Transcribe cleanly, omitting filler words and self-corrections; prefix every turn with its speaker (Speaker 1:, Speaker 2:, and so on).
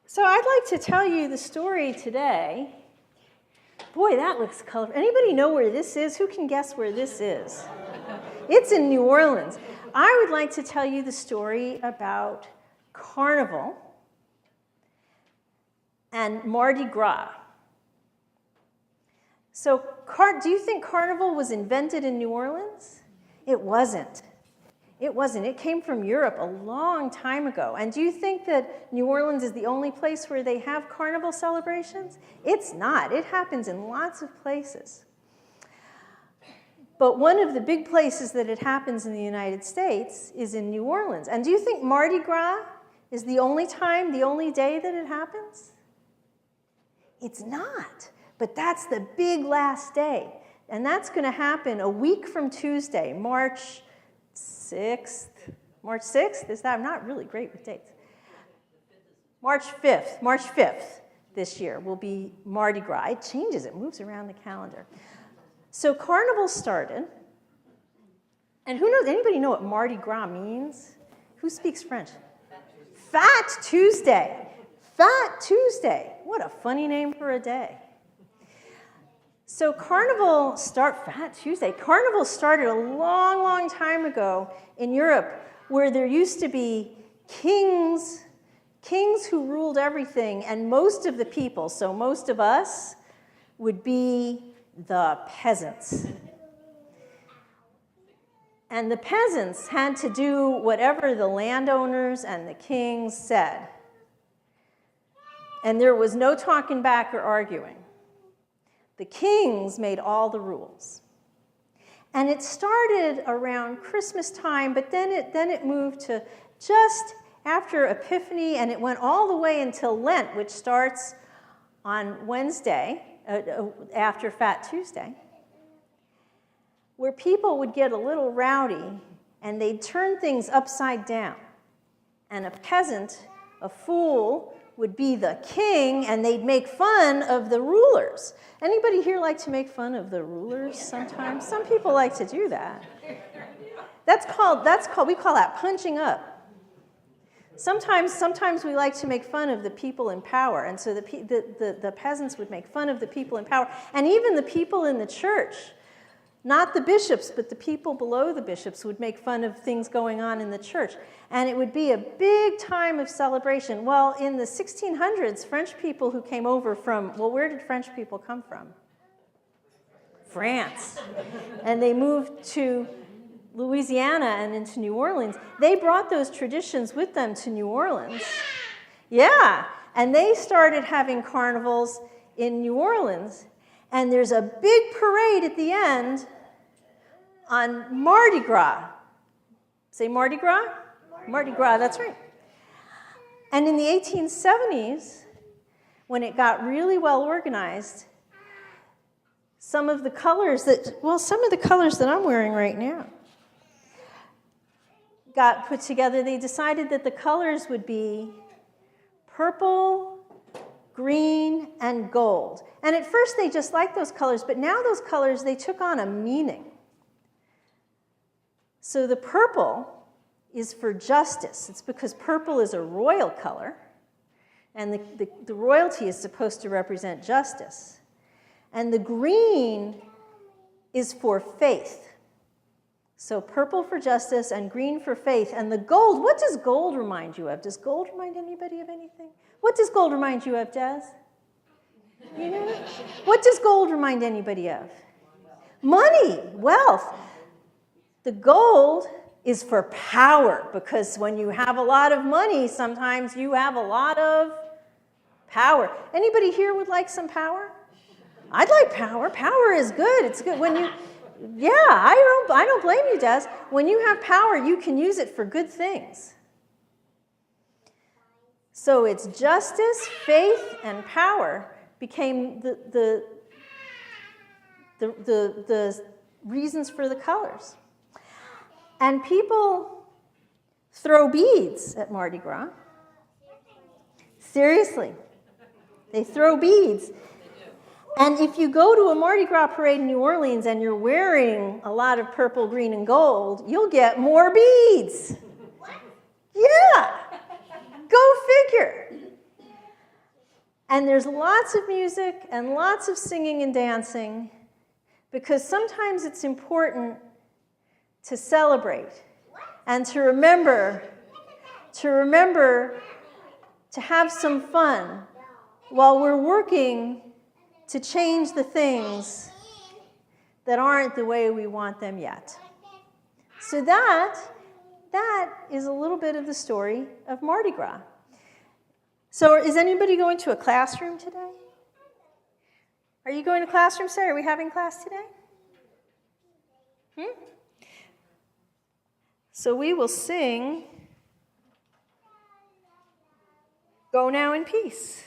Speaker 1: So I'd like to tell you the story today. Boy, that looks colorful. Anybody know where this is? Who can guess where this is? It's in New Orleans. I would like to tell you the story about Carnival and Mardi Gras. So do you think Carnival was invented in New Orleans? It wasn't. It wasn't. It came from Europe a long time ago. And do you think that New Orleans is the only place where they have carnival celebrations? It's not. It happens in lots of places. But one of the big places that it happens in the United States is in New Orleans. And do you think Mardi Gras is the only time, the only day that it happens? It's not. But that's the big last day. And that's going to happen a week from Tuesday, March 6th. March 6th? Is that? I'm not really great with dates. March 5th. March 5th this year will be Mardi Gras. It changes. It moves around the calendar. So Carnival started. And who knows? Anybody know what Mardi Gras means? Who speaks French? Fat Tuesday. Fat Tuesday. What a funny name for a day. So Carnival Fat Tuesday. Carnival started a long, long time ago in Europe, where there used to be kings who ruled everything, and most of the people, so most of us, would be the peasants. And the peasants had to do whatever the landowners and the kings said. And there was no talking back or arguing. The kings made all the rules. And it started around Christmas time, but then it moved to just after Epiphany, and it went all the way until Lent, which starts on Wednesday, after Fat Tuesday, where people would get a little rowdy, and they'd turn things upside down. And a peasant, a fool, would be the king, and they'd make fun of the rulers. Anybody here like to make fun of the rulers sometimes? Some people like to do that. We call that punching up. Sometimes we like to make fun of the people in power, and so the peasants would make fun of the people in power, and even the people in the church. Not the bishops, but the people below the bishops would make fun of things going on in the church. And it would be a big time of celebration. Well, in the 1600s, French people who came over from, well, where did French people come from? France. And they moved to Louisiana and into New Orleans. They brought those traditions with them to New Orleans. Yeah, and they started having carnivals in New Orleans. And there's a big parade at the end on Mardi Gras. Say Mardi Gras? Mardi Gras, that's right. And in the 1870s, when it got really well organized, some of the colors that I'm wearing right now got put together. They decided that the colors would be purple, green, and gold. And at first they just liked those colors, but now those colors, they took on a meaning. So the purple is for justice. It's because purple is a royal color, and the royalty is supposed to represent justice. And the green is for faith. So purple for justice and green for faith. And the gold, what does gold remind you of? Does gold remind anybody of anything? What does gold remind you of, Des? You know? What does gold remind anybody of? Money, wealth. The gold is for power, because when you have a lot of money, sometimes you have a lot of power. Anybody here would like some power? I'd like power. Power is good. It's good when you, yeah, I don't blame you, Des. When you have power, you can use it for good things. So it's justice, faith, and power became the reasons for the colors. And people throw beads at Mardi Gras. Seriously. They throw beads. And if you go to a Mardi Gras parade in New Orleans and you're wearing a lot of purple, green, and gold, you'll get more beads. What? Yeah. Go figure. And there's lots of music and lots of singing and dancing because sometimes it's important to celebrate and to remember to have some fun while we're working to change the things that aren't the way we want them yet. So that is a little bit of the story of Mardi Gras. So is anybody going to a classroom today? Are you going to classroom today? Are we having class today? So we will sing Go Now in Peace.